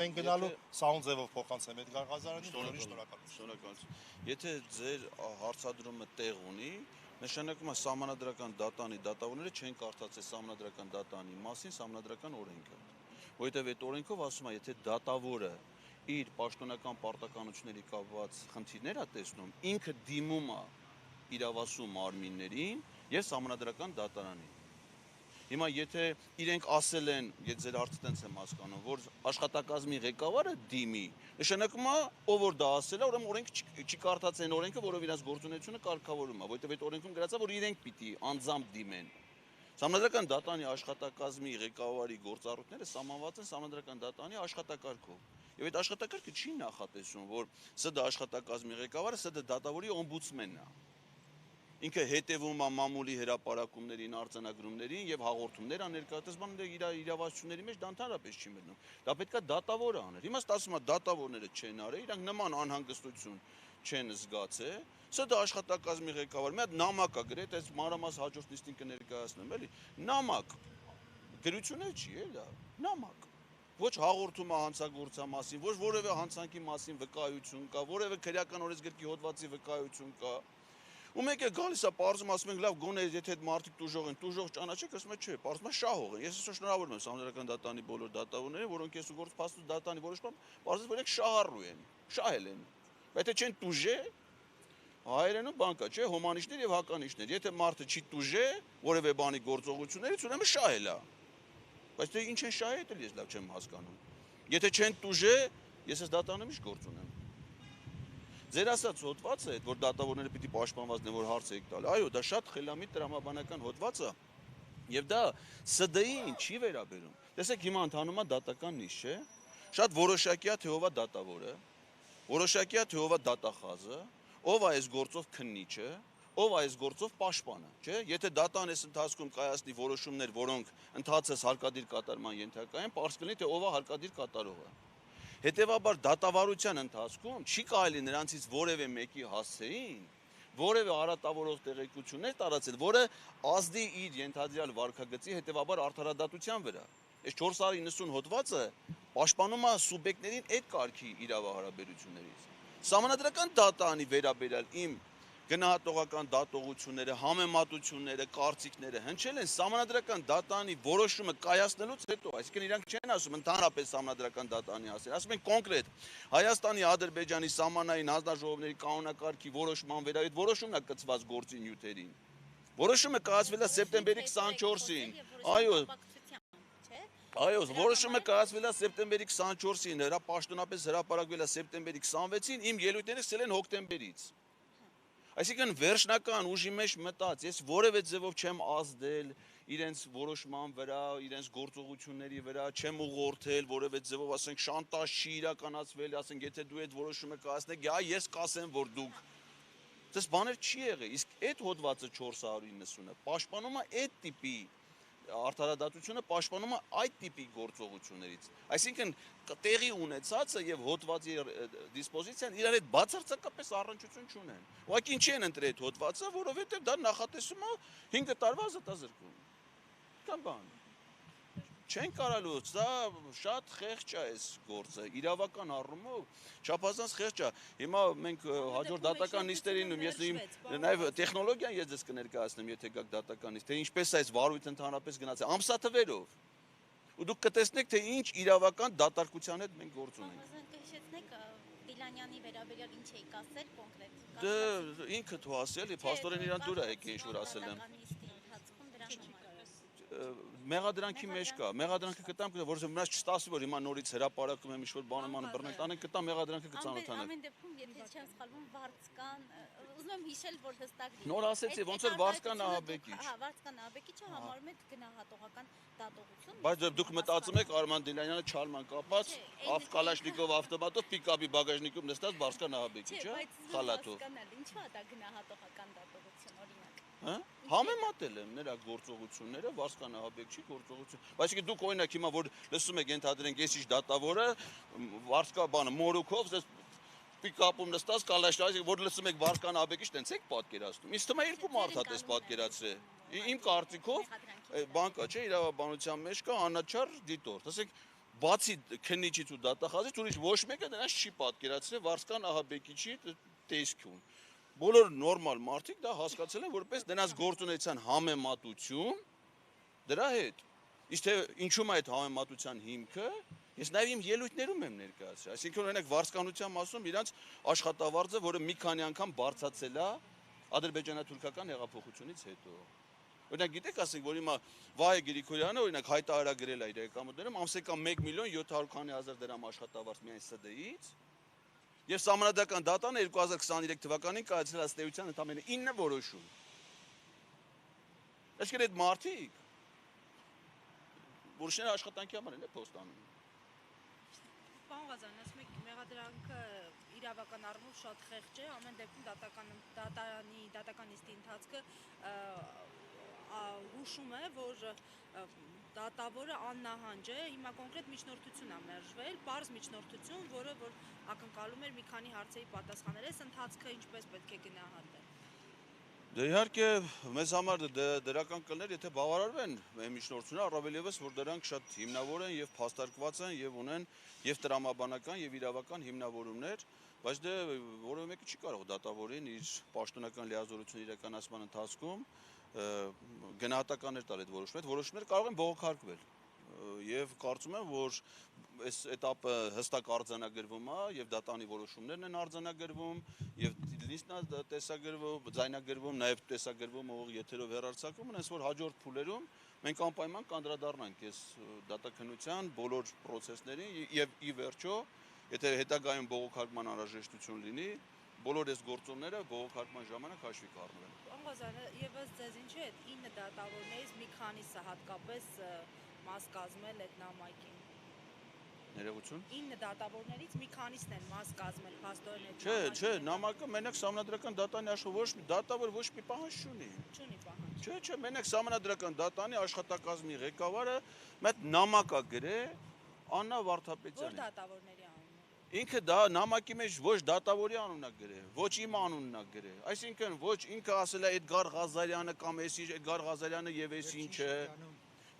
Մենք գնալու սաուն ձևով փոխանցեմ Էդգար Ղազարյանին, Շնորհակալություն։ Եթե ձեր հարցադրումը տեղ ունի, նշանակում է սահմանադրական դատանի դատավորները չեն կարդացել սահմանադրական դատանի մասին սահմանադրական օրենքը։ Որովհետև այդ օրենքով ասում է, եթե դատավորը իր պաշտոնական պարտականությունների կապված խնդիրներ է տեսնում, ինքը դիմում է իրավասու մարմիններին եւ սահմանադրական դատարանին։ Հիմա եթե իրենք ասել են, եթե ձեր հարցը տենց եմ հասկանում, որ աշխատակազմի ղեկավարը դիմի, նշանակում է, ով որ դա ասել է, ուրեմն օրենքը չի կարդացել այն օրենքը, որով իրաց գործունեությունը կարգավորում է, որովհետև այդ օրենքում գրած է, որ իրենք պիտի անձամբ դիմեն։ Սահմանադրական դատանի աշխատակազմի ղեկավարի գործառույթները սահմանված են սահմանադրական դատանի աշխատակարգով։ Եվ այդ աշխատակարգը չի նախատեսում, որ ՍԴ աշխատակազմի ղեկավարը ՍԴ դատավորի օմբուդսմենն է։ Ինքը հետևում է մամուլի հրապարակումներին, արձանագրումներին եւ հաղորդումներ աներկայացնում իր իրավասությունների մեջ դա ընդհանրապես չի մտնում։ Դա պետքա դատավորը աներ։ Հիմա ասում է դատավորները չեն արել, իրանք նման անհանգստություն չեն զգացել։ Սա դա աշխատակազմի ղեկավար, մի հատ նամակ է գրել, այս մանրամաս հաջորդ նիստին կներկայացնեմ, էլի։ Նամակ։ Գրություն էլ չի, էլ դա։ Նամակ։ Ոչ հաղորդում է հանցագործության մասին, ոչ որևէ հանցանքի մասին վկայություն կա, որևէ քրեական օրենսգրքի հոդվածի վկայություն կա։ Ու մեկ է գալիս է պարզում, ասում ենք լավ գոնե եթե այդ մարդիկ տուժող են, տուժող ճանաչեք, ասում է չէ, պարզում է շահող են։ Ես այսօր շնորհավորում եմ սահմանադրական դատանի բոլոր դատավորներին, որոնք ես ու գործ փաստու դատանի որոշմամբ պարզվում որ շահառու են, շահել են։ Բայց եթե չեն տուժե, հայերենում բան կա, չէ, հոմանիշներ եւ հականիշներ։ Եթե մարդը չի տուժե որևէ բանի գործողություններից, ուրեմն շահել է։ Բայց դե ինչ են շահել, դա ես լավ չեմ հասկանում։ Եթե չեն տուժե, ես այս դատանում ինչ գործ ունեմ։ Ձեր ասած հոդվածը, որ դատավորները պիտի պաշտպանված լինեն, որ հարց եք տալ, այո, դա շատ խելամիտ տրամաբանական հոդված է, եւ դա ՍԴ-ին չի վերաբերում։ Տեսեք, հիմա ընթանում է դատական նիստ, չէ՞։ Շատ որոշակիա թե ով է դատավորը, որոշակիա թե ով է դատախազը, ով է այս գործով քննիչը, ով է այս գործով պաշտպանը, չէ՞։ Եթե դատան այս ընթացքում կայացնի որոշումներ, որոնք ընդհանրապես հարկադիր կատարման ենթակա են, պարզ կլինի թե ով է հարկադիր կատարողը։ Հետևաբար դատավարության ընթացքում չի կարելի նրանցից որևէ մեկի հասցեին որևէ արատավորող տեղեկություններ տարածել, որը ազդի իր ենթադրյալ վարքագծի հետևաբար արդարադատության վրա։ Այս 490 հոդվածը պաշտպանում է սուբյեկտներին այդ կարգի իրավահարաբերություններից։ Սահմանադրական դատանի վերաբերյալ իմ գնահատողական դատողությունները, համեմատությունները, կարծիքները հնչել են սահմանադրական դատանի որոշումը կայացնելուց հետո, այսինքն իրանք չեն ասում ընդհանրապես սահմանադրական դատանի հասել, ասում են կոնկրետ Հայաստանի, Ադրբեջանի սահմանային հանձնաժողովների կանոնակարգի որոշման վերաբերյալ այդ որոշումն է կցված գործի նյութերին։ Որոշումը կայացվել է սեպտեմբերի 24-ին։ Այո, որոշումը կայացվել է սեպտեմբերի 24-ին, պաշտոնապես հրապարակվել է սեպտեմբերի 26-ին, իմ ելույթները սկսել են հոկտեմբերից։ Այսինքն վերջնական ուժի մեջ մտած, ես որևէ ձևով չեմ ազդել իրենց որոշման վրա, իրենց գործողությունների վրա, չեմ ուղղորդել որևէ ձևով, ասենք շանտաժ չի իրականացվել, ասենք եթե դու այդ որոշումը կայացնեք, ես կասեմ, որ դուք դες բաներ չի եղել, իսկ այդ հոդվածը 490-ը պաշտպանում է այդ տիպի արդարադատությունը պաշտպանում է այդ տիպի գործողություններից։ Այսինքն տեղի ունեցածը եւ հոդվածի դիսպոզիցիան իրար հետ բացարձակապես առնչություն չունեն։ Ուղղակի ինչի են ընտրել այդ հոդվածը, որովհետեւ դա նախատեսում է 5 տարվա զտազրկում։ Կամ բան։ Չեն կարալուց, դա շատ խեղճ է այս գործը, իրավական առումով չափազանց խեղճ է։ Հիմա մենք հաջորդ դատական նիստերին ես նաև տեխնոլոգիան ես ձեզ կներկայացնեմ, եթե գաք դատական նիստ, թե ինչպես է այս վարույթը ընդհանրապես գնացել, ամսաթվերով։ Ու դուք կտեսնեք, թե ինչ իրավական դատարկության հետ մենք գործ ունենք։ Կհիշեցնեք Դիլանյանի վերաբերյալ ինչ էիք ասել կոնկրետ։ Դե ինքը թող ասել, փաստորեն իրան դուր է եկել ինչ որ ասել եմ։ Մեղադրանքի մեջ կա, մեղադրանքը կտամ, որովհետև մնաց չստացվի, որ հիմա նորից հրապարակում եմ ինչ-որ բանը բռնենք, տանենք կտամ մեղադրանքը կծանոթանանք։ Ամեն դեպքում, եթե չեմ սխալվում, Վարդկան, ուզում եմ հիշել, որ հստակ լինի։ Նոր ասեցի, ոնց էր Վարդկան Ահաբեկիչ։ Հա, Վարդկան Ահաբեկիչը համարում է գնահատողական դատողություն։ Բայց դուք մտածում եք Արման Դիլանյանը չարման կապած, Կալաշնիկով ավտոմատով պիկապի բագաժնիկում նստած Վարդկան Ահաբեկիչ, խալաթով։ Ինչու է դա գնահատողական դատողություն, օրինակ։ Հա? Համեմատել եմ նրա գործողությունները Վարդկան Ահաբեկչի գործողություն։ Բայց դուք օրինակ հիմա որ լսում եք ենթադրենք ես ինչ դատավորը Վարդկա բանը մորուքով պիկապում նստած կալաշնիկով որ լսում եք Վարդկան Ահաբեկիչ տենց եք պատկերացնում։ Ինձ թվում է երկու մարդ է դες պատկերացրել։ Իմ կարծիքով բան կա, չէ, իրավաբանության մեջ կա անաչառ դիտորդ։ Ասենք բացի քննիչից ու դատախազից ուրիշ ոչ մեկը նրանց չի պատկերացրել Վարսկան Ահաբեկիչի տեսքյուն։ Բոլոր նորմալ մարդիկ դա հասկացել են որպես նրանց գործունեության համեմատություն դրա հետ։ Իսկ թե ինչու՞մ է այդ համեմատության հիմքը, ես նաև իմ ելույթներում եմ ներկայացրել։ Այսինքն օրինակ վարսկանության մասում իրանց աշխատավարձը, որը մի քանի անգամ բարձրացել է ադրբեջանա-թուրքական հեղափոխությունից հետո։ Օրինակ գիտեք, ասենք, որ հիմա Վահե Գրիգորյանը օրինակ հայտարարագրել է իր եկամուտներում ամսական 1 միլիոն 700 հազար դրամ աշխատավարձ միայն ՍԴ-ից, եւ Սահմանադրական դատան 2023 թվականին կայացրել ըստ էության ընդամենը 9 որոշում։ Այսինքն այդ մարդիկ որոշները աշխատանքի համար են փոստանում։ Պարոն Ղազարյան, ասում եք մեղադրանքը իրավական առումով շատ խեղճ է, ամեն դեպքում դատական նիստի ընթացքը հուշում է, որ դատավորը աննահանջ է, հիմա կոնկրետ միջնորդություն է մերժվել, պարզ միջնորդություն, որը որ ակնկալում էր մի քանի հարցերի պատասխանել, այս ընթացքը ինչպես պետք է գնահատել։ Դե իհարկե մեզ համար դրական կլներ, եթե բավարարվեն այն միջնորդությունները, առավել ևս, որ դրանք շատ հիմնավոր են եւ փաստարկված են եւ ունեն եւ տրամաբանական եւ իրավական հիմնավորումներ, բայց դե որևէ մեկը չի կարող դատավորին իր պաշտոնական լիազորությունը իրականացման ընթացքում գնահատականներ տալ այդ որոշումները, այդ որոշումները կարող են բողոքարկվել եւ կարծում եմ, որ այս этаպը հստակ արձանագրվում է եւ դատանի որոշումներն են արձանագրվում եւ նիստն է տեսագրվում, ձայնագրվում, նաեւ տեսագրվում ող եթերով հեռարձակվում, այնպես որ հաջորդ փուլերում մենք անպայման կանդրադառնանք այս դատաքննության բոլոր process-ներին եւ ի վերջո, եթե հետագայում բողոքարկման անհրաժեշտություն լինի, բոլոր այս գործոնները բողոքարկման ժամանակ հաշվի կառնվեն։ Պարոն Ղազարյան, եւս ձեզ ինչի՞ է 9 դատավորներից մի քանիսը հատկապես մաս կազմել այդ նամակին։ Ներողություն։ 9 դատավորներից մի քանիսն են մաս կազմել փաստորեն այդ նամակին։ Չէ, նամակը մենակ Սահմանադրական դատանի աշխատող ոչ մի դատավոր ոչ մի պահանջ չունի։ Չունի պահանջ։ Չէ, մենակ Սահմանադրական դատանի աշխատակազմի ղեկավարը մեծ նամակ է գրել Աննա Վարդապետյանին։ Որ դատավորների անունը։ Ինքը դա նամակի մեջ ոչ դատավորի անունն է գրել, ոչ իմ անունն է գրել։ Այսինքն ոչ ինքը ասել է Էդգար Ղազարյանը կամ էս ինչ Էդգար Ղազարյանը եւ էս ինչը։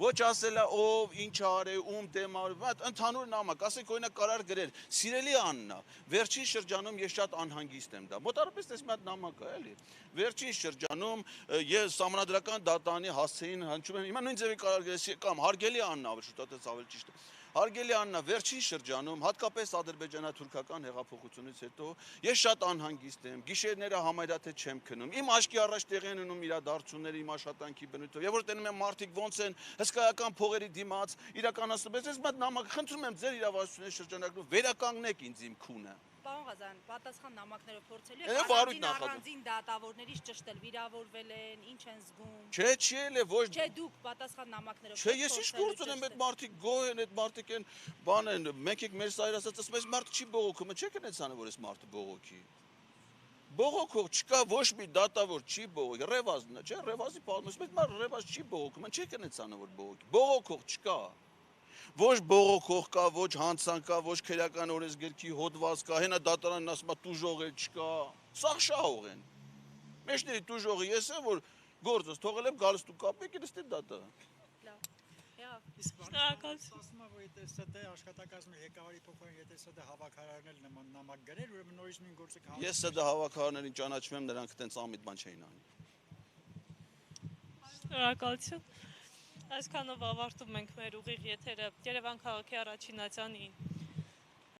Ոչ ասել է ով, ինչ արել, ում դեմ արել, ընդհանուր նամակ, ասենք օրինակ կարար գրել, սիրելի Աննա, վերջին շրջանում ես շատ անհանգիստ եմ դա։ Մոտավորապես այս մի հատ նամակ է, էլի։ Վերջին շրջանում ես Սահմանադրական դատանի հասցեին հնչում եմ, հիմա նույն ձևի կարար գրել կամ հարգելի Աննա, շուտատես ավելի ճիշտ է։ Հարգելի Աննա, վերջին շրջանում, հատկապես ադրբեջանա-թուրքական հեղափոխությունից հետո, ես շատ անհանգիստ եմ, գիշերները համարյա թե չեմ քնում, իմ աչքի առաջ տեղի են ունենում իրադարձությունները իմ աշխատանքի բնույթով, եւ որ տենում եմ մարդիկ ոնց են հսկայական փողերի դիմաց իրականացնում, ես մատ նամակ խնդրում եմ ձեր իրավասությունների շրջանակում վերականգնեք ինձ իմ քունը։ Պարոն Ղազարյան, պատասխան նամակներով փորձելու եք առանձին դատավորներից ճշտել, վիրավորվել են, ինչ են զգում։ Չէ, չի էլ ոչ։ Չէ, դուք պատասխան նամակներով։ Չէ, ես ինչ գործ ունեմ այդ մարդիկ գոհ են, այդ մարդիկ են բան են, մենք եք մեր սայր ասած, ասում այս մարդ չի բողոքում, չեք այնցանը որ այս մարդը բողոքի։ Բողոքող չկա ոչ մի դատավոր չի բողոքի, Ռևազն է, չէ, Ռևազի պատմում, այս մարդ Ռևազ չի բողոքում, չեք այնցանը որ բողոքի։ Բողոքող չկա։ Ոչ բողոքող կա, ոչ հանցան կա, ոչ քերական օրենսգրքի հոդված կա, հենա դատարանն ասում է տուժող էլ չկա։ Սաղ շահող են։ Մեջների տուժողը ես եմ, որ գործս թողել եմ գալստու կապեք, դստի դատա։ Շնորհակալություն։ Ասում եմ, որ եթե ՍԴ աշխատակազմի ղեկավարի փոխարեն եթե ՍԴ հավաքարարներ նման նամակ գրեր, ուրեմն նորից նույն գործը կհանձնվի։ Ես ՍԴ հավաքարարներին ճանաչում եմ, նրանք այդպես ամիտ բան չէին անի։ Շնորհակալություն։ Այսքանով ավարտում ենք մեր ուղիղ եթերը Երևան քաղաքի առաջին ատյանին